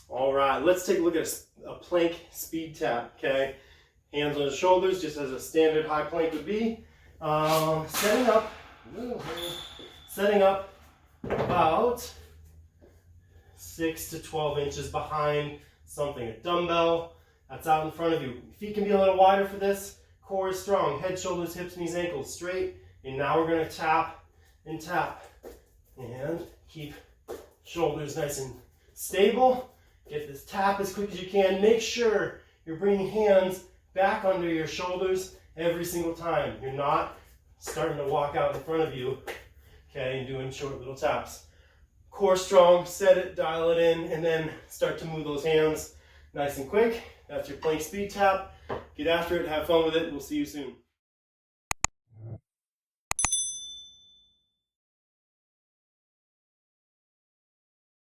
All right, let's take a look at a plank speed tap, okay? Hands on the shoulders, just as a standard high plank would be. Setting up about 6 to 12 inches behind something, a dumbbell that's out in front of you. Feet can be a little wider for this. Core is strong, head, shoulders, hips, knees, ankles straight. And now we're gonna tap and tap. And keep shoulders nice and stable. Get this tap as quick as you can. Make sure you're bringing hands back under your shoulders every single time. You're not starting to walk out in front of you, okay, and doing short little taps. Core strong, set it, dial it in, and then start to move those hands nice and quick. That's your plank speed tap. Get after it, have fun with it. We'll see you soon.